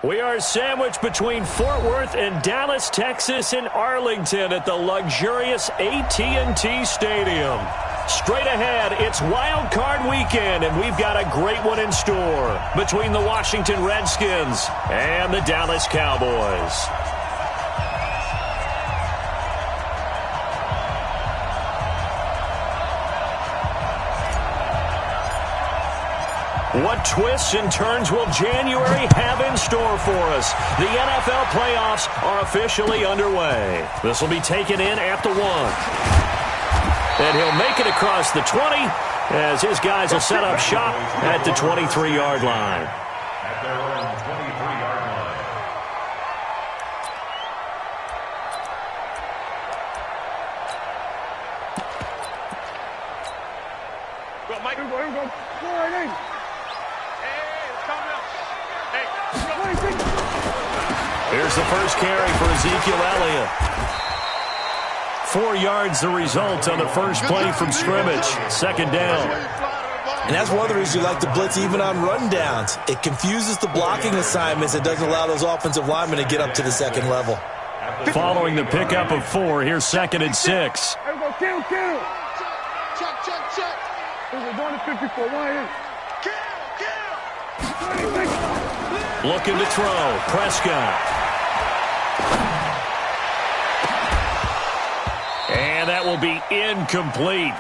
We are sandwiched between Fort Worth and Dallas, Texas, and Arlington at the luxurious AT&T Stadium. Straight ahead, it's Wild Card Weekend, and we've got a great one in store between the Washington Redskins and the Dallas Cowboys. What twists and turns will January have in store for us? The NFL playoffs are officially underway. This will be taken in at the 1. And he'll make it across the 20 as his guys will set up shop at the 23-yard line. At their own 23-yard line. Go, Mike. Here we go. Go right in. Here's the first carry for Ezekiel Elliott. 4 yards the result on the first play from scrimmage. Second down. And that's one of the reasons you like to blitz even on rundowns. It confuses the blocking assignments. It doesn't allow those offensive linemen to get up to the second level. Following the pickup of 4, here's 2nd and 6. Here we go. Kill. Check. We're going to 54. Why in? Kill. Looking to throw. Prescott. And that will be incomplete.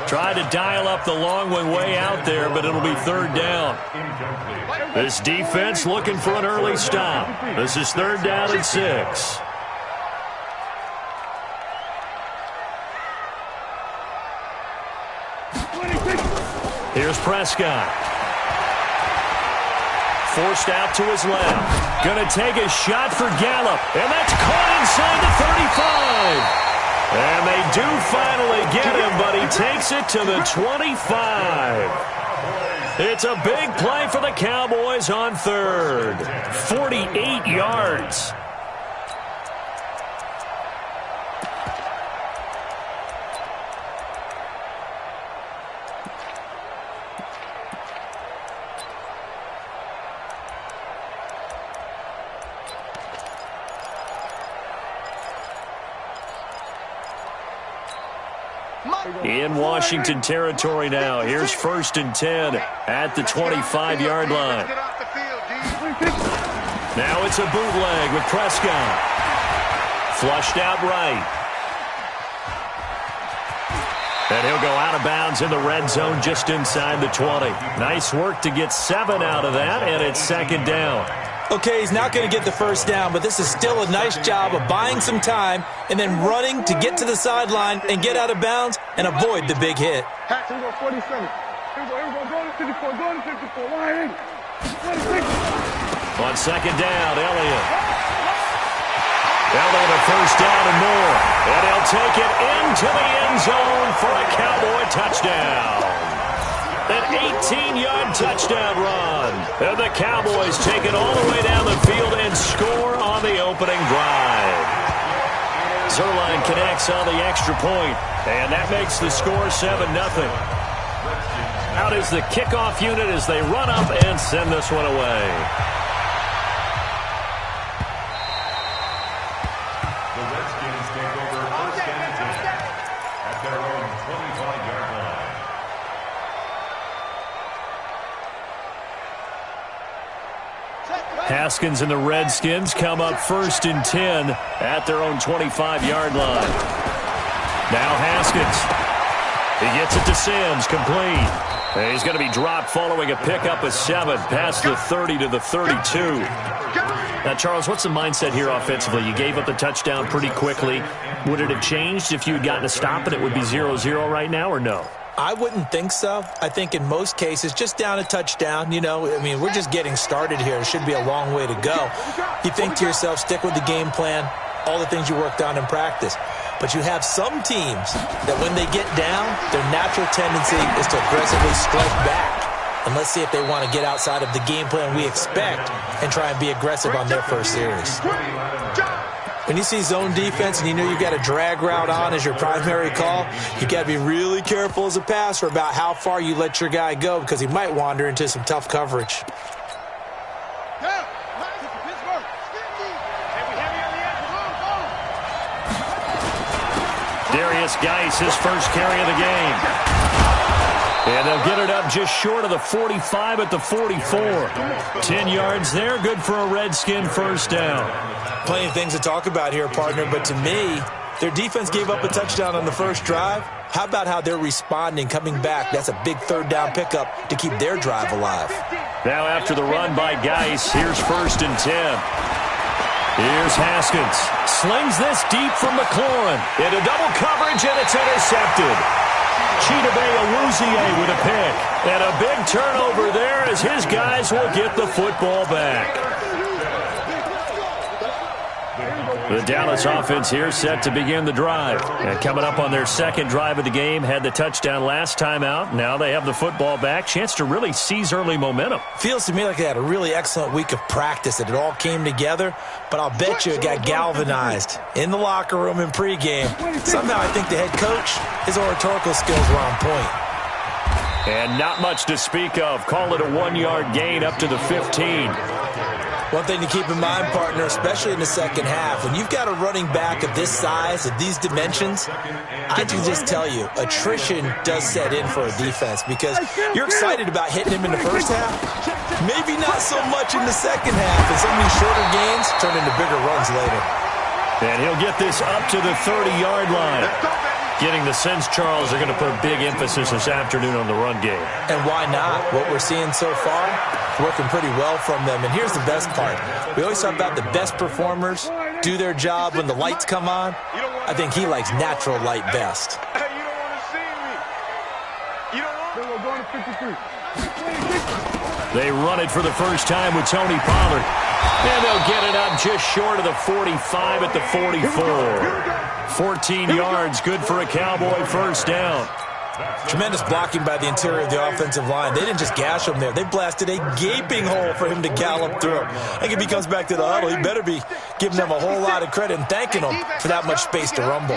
Tried to dial up the long one way out there, but it'll be 3rd down. This defense looking for an early stop. This is 3rd down and 6. Here's Prescott. Forced out to his left. Going to take a shot for Gallup. And that's caught inside the 35. And they do finally get him, but he takes it to the 25. It's a big play for the Cowboys on 3rd. 48 yards. In Washington territory now. Here's 1st and 10 at the 25-yard line. Now it's a bootleg with Prescott. Flushed out right. And he'll go out of bounds in the red zone just inside the 20. Nice work to get 7 out of that, and it's 2nd down. Okay, he's not going to get the first down, but this is still a nice job of buying some time and then running to get to the sideline and get out of bounds and avoid the big hit. Here we go, 47. Here we go. Go to 54. Go to 54. Why in? 26. On 2nd down, Elliott. Elliott a first down and more. And he'll take it into the end zone for a Cowboy touchdown. An 18-yard touchdown run. And the Cowboys take it all the way down the field and score on the opening drive. Zerline connects on the extra point, and that makes the score 7-0. Out is the kickoff unit as they run up and send this one away. The Redskins take over 1st and 10 at their own 25-yard line. Haskins and the Redskins come up 1st and 10 at their own 25-yard line. Now Haskins. He gets it to Sims, complete. And he's going to be dropped following a pickup of 7 past the 30 to the 32. Now, Charles, what's the mindset here offensively? You gave up the touchdown pretty quickly. Would it have changed if you had gotten a stop and it would be 0-0 right now, or no? I wouldn't think so. I think in most cases, just down a touchdown, we're just getting started here. It should be a long way to go. You think to yourself, stick with the game plan, all the things you worked on in practice. But you have some teams that when they get down, their natural tendency is to aggressively strike back. And let's see if they want to get outside of the game plan we expect and try and be aggressive on their first series. When you see zone defense and you know you've got a drag route on as your primary call, you've got to be really careful as a passer about how far you let your guy go because he might wander into some tough coverage. Dennis Geis, his first carry of the game. And they'll get it up just short of the 45 at the 44. 10 yards there, good for a Redskin first down. Plenty of things to talk about here, partner, but to me, their defense gave up a touchdown on the first drive. How about how they're responding, coming back? That's a big third down pickup to keep their drive alive. Now after the run by Geis, here's 1st and 10. Here's Haskins. Slings this deep from McLaurin. Into double coverage, and it's intercepted. Chidobe Awuzie with a pick. And a big turnover there as his guys will get the football back. The Dallas offense here set to begin the drive. And coming up on their second drive of the game, had the touchdown last time out. Now they have the football back. Chance to really seize early momentum. Feels to me like they had a really excellent week of practice, that it all came together. But I'll bet you it got galvanized in the locker room in pregame. Somehow I think the head coach, his oratorical skills were on point. And not much to speak of. Call it a 1-yard gain up to the 15. One thing to keep in mind, partner, especially in the second half, when you've got a running back of this size, of these dimensions, I can just tell you, attrition does set in for a defense because you're excited about hitting him in the first half, maybe not so much in the second half, and some of these shorter gains turn into bigger runs later. And he'll get this up to the 30-yard line. Getting the sense, Charles, they're going to put a big emphasis this afternoon on the run game. And why not? What we're seeing so far, working pretty well from them. And here's the best part. We always talk about the best performers do their job when the lights come on. I think he likes natural light best. Hey, you don't want to see me. You don't want to. We're going to 53. They run it for the first time with Tony Pollard. And they'll get it up just short of the 45 at the 44. 14 yards, good for a Cowboy first down. Tremendous blocking by the interior of the offensive line. They didn't just gash him there. They blasted a gaping hole for him to gallop through. I think if he comes back to the huddle, he better be giving them a whole lot of credit and thanking them for that much space to rumble.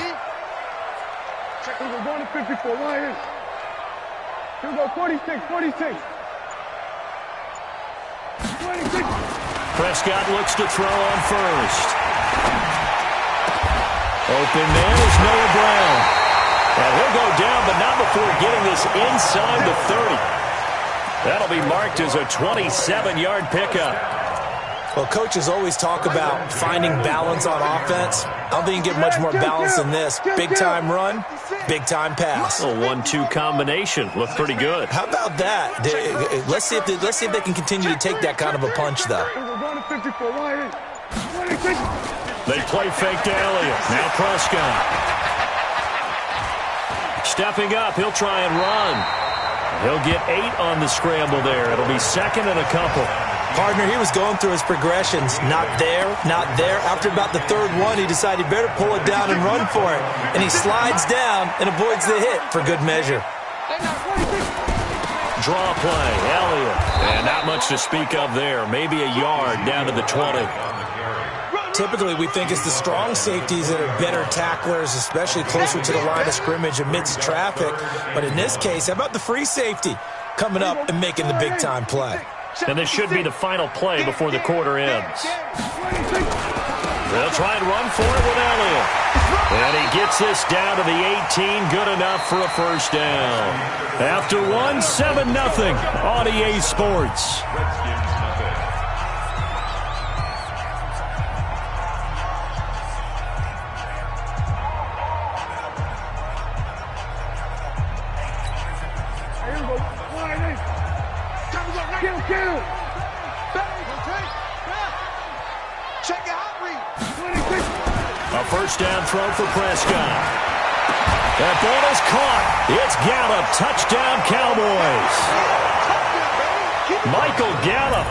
We're going to 54. Lions. Here we go. 46. 46. 26. Prescott looks to throw on first. Open man is Noah Brown. And he'll go down, but not before getting this inside the 30. That'll be marked as a 27-yard pickup. Well, coaches always talk about finding balance on offense. I don't think you can get much more balance than this. Big-time run, big-time pass. A 1-2 combination. Looked pretty good. How about that? Let's see if they can continue to take that kind of a punch, though. We're going to 54. Lions. 26. They play fake to Elliott. Now Prescott. Stepping up, he'll try and run. He'll get 8 on the scramble there. It'll be second and a couple. Partner, he was going through his progressions. Not there, not there. After about the third one, he decided he better pull it down and run for it. And he slides down and avoids the hit for good measure. Draw play, Elliott. And not much to speak of there. Maybe a yard down to the 20. Typically, we think it's the strong safeties that are better tacklers, especially closer to the line of scrimmage amidst traffic. But in this case, how about the free safety coming up and making the big-time play? And this should be the final play before the quarter ends. They'll try and run for it with Elliott. And he gets this down to the 18, good enough for a first down. After one, 7-0 on EA Sports. A first down throw for Prescott. That ball is caught. It's Gallup. Touchdown, Cowboys. Michael Gallup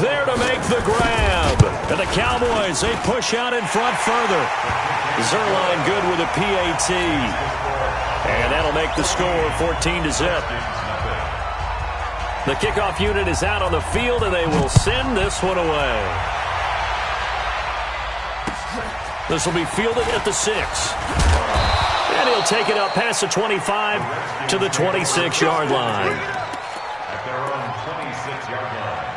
there to make the grab. And the Cowboys, they push out in front further. Zerline good with a PAT. And that'll make the score 14-0. The kickoff unit is out on the field, and they will send this one away. This will be fielded at the 6. And he'll take it up past the 25 to the 26-yard line. At their own 26-yard line.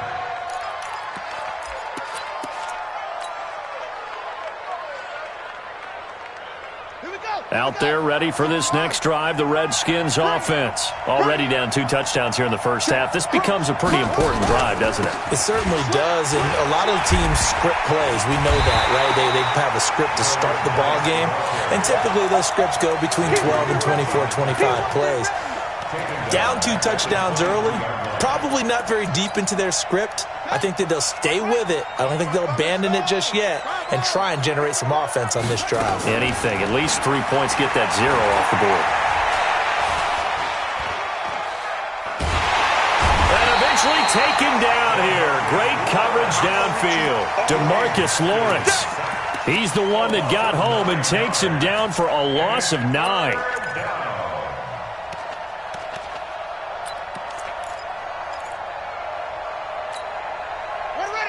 Out there ready for this next drive, the Redskins offense. Already down 2 touchdowns here in the first half. This becomes a pretty important drive, doesn't it? It certainly does, and a lot of the teams script plays. We know that, right? They have a script to start the ball game, and typically those scripts go between 12 and 24, 25 plays. Down 2 touchdowns early, probably not very deep into their script. I think that they'll stay with it. I don't think they'll abandon it just yet and try and generate some offense on this drive. Anything. At least 3 points, get that 0 off the board. And eventually taken down here. Great coverage downfield. DeMarcus Lawrence. He's the one that got home and takes him down for a loss of 9.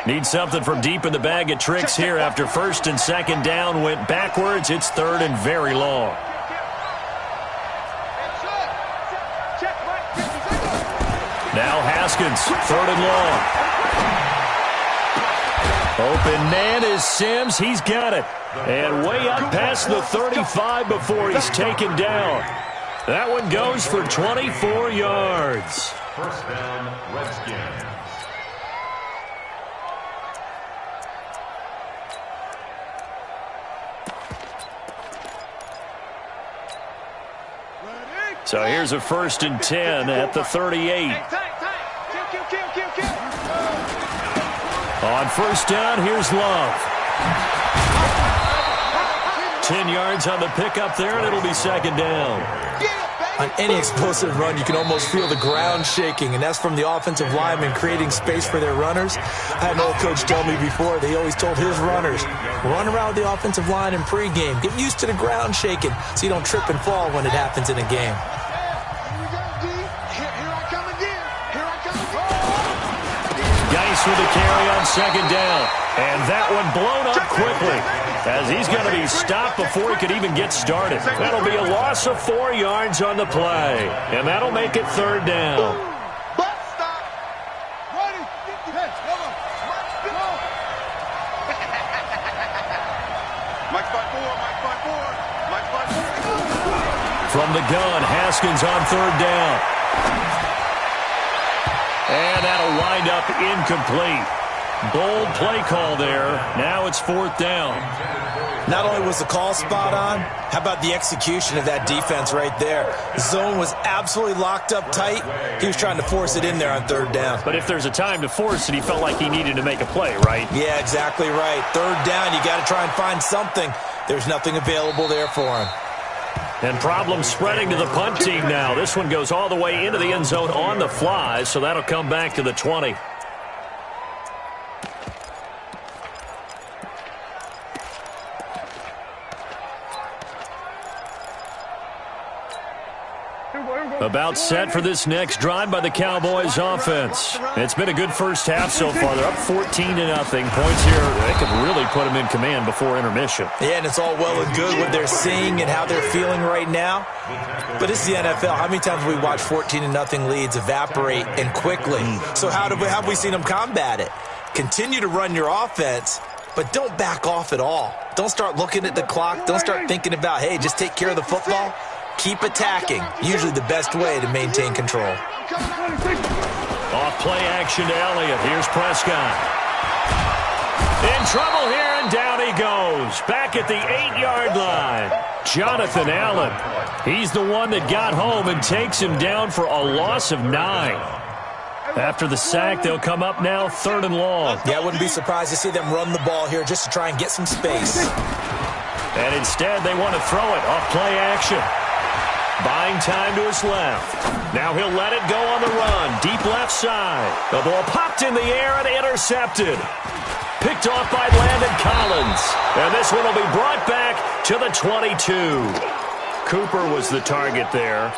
Need something from deep in the bag of tricks here after 1st and 2nd down went backwards. It's 3rd and very long. Now Haskins, 3rd and long. Open man is Sims. He's got it. And way up past the 35 before he's taken down. That one goes for 24 yards. First down, Redskins. So here's a 1st and 10 at the 38. On 1st down, here's Love. 10 yards on the pickup there, and it'll be 2nd down. On any explosive run, you can almost feel the ground shaking, and that's from the offensive linemen creating space for their runners. I had an old coach tell me before, they always told his runners, run around the offensive line in pregame. Get used to the ground shaking so you don't trip and fall when it happens in a game. Geis with a carry on 2nd down. And that one blown up quickly as he's going to be stopped before he could even get started. That'll be a loss of 4 yards on the play. And that'll make it 3rd down. From the gun, Haskins on 3rd down. And that'll wind up incomplete. Bold play call there. Now it's 4th down. Not only was the call spot on, how about the execution of that defense right there? The zone was absolutely locked up tight. He was trying to force it in there on 3rd down. But if there's a time to force it, he felt like he needed to make a play, right? Yeah, exactly right. 3rd down, you got to try and find something. There's nothing available there for him. And problems spreading to the punt team now. This one goes all the way into the end zone on the fly, so that'll come back to the 20. About set for this next drive by the Cowboys offense. It's been a good first half so far. They're up 14-0. Points here, they could really put them in command before intermission. Yeah, and it's all well and good what they're seeing and how they're feeling right now. But it's the NFL. How many times have we watched 14-0 leads evaporate and quickly? So how have we seen them combat it? Continue to run your offense, but don't back off at all. Don't start looking at the clock. Don't start thinking about, hey, just take care of the football. Keep attacking. Usually the best way to maintain control. Off play action to Elliott. Here's Prescott. In trouble here, and down he goes. Back at the 8-yard line. Jonathan Allen. He's the one that got home and takes him down for a loss of 9. After the sack, they'll come up now 3rd and long. Yeah, I wouldn't be surprised to see them run the ball here just to try and get some space. And instead, they want to throw it off play action. Buying time to his left. Now he'll let it go on the run. Deep left side. The ball popped in the air and intercepted. Picked off by Landon Collins. And this one will be brought back to the 22. Cooper was the target there.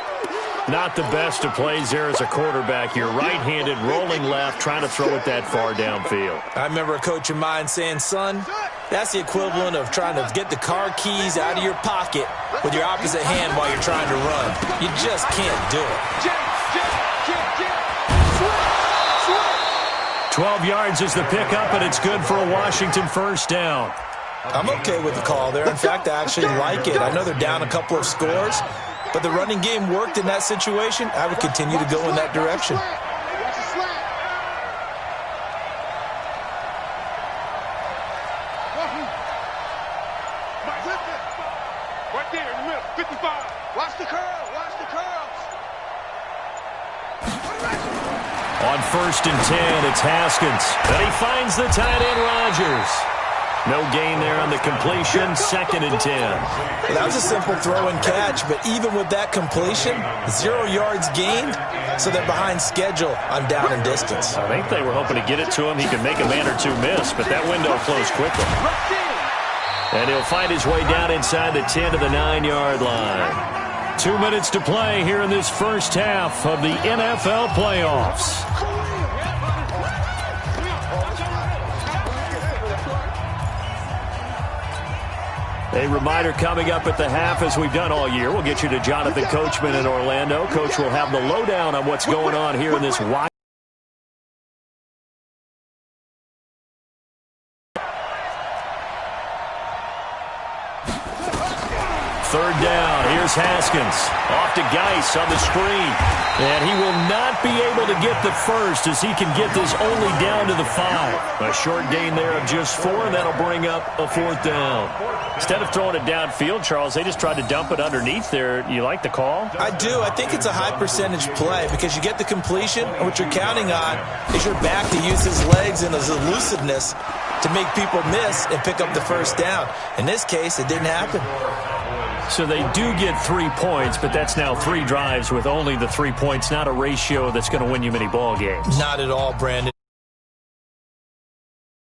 Not the best of plays there as a quarterback. You're right-handed, rolling left, trying to throw it that far downfield. I remember a coach of mine saying, son, that's the equivalent of trying to get the car keys out of your pocket with your opposite hand while you're trying to run. You just can't do it. 12 yards is the pickup, and it's good for a Washington 1st down. I'm okay with the call there. In fact, I actually like it. I know they're down a couple of scores, but the running game worked in that situation. I would continue to go in that direction. Right there in the middle, 55. Watch the curl, watch the curls. On 1st and 10, it's Haskins. And he finds the tight end, Rodgers. No gain there on the completion, 2nd and 10. Well, that was a simple throw and catch, but even with that completion, 0 yards gained, so they're behind schedule on down and distance. I think they were hoping to get it to him. He could make a man or two miss, but that window closed quickly. And he'll find his way down inside the 10 to the 9-yard line. 2 minutes to play here in this first half of the NFL playoffs. A reminder coming up at the half, as we've done all year. We'll get you to Jonathan Coachman in Orlando. Coach will have the lowdown on what's going on here in this wide. Third down. Here's Haskins. Off to Geis on the screen. And he will not be able to get the first, as he can get this only down to the 5. A short gain there of just 4, and that'll bring up a 4th down. Instead of throwing it downfield, Charles, they just tried to dump it underneath there. You like the call? I do. I think it's a high percentage play because you get the completion, and what you're counting on is your back to use his legs and his elusiveness to make people miss and pick up the first down. In this case, it didn't happen. So they do get 3 points, but that's now 3 drives with only the 3 points, not a ratio that's going to win you many ball games. Not at all, Brandon.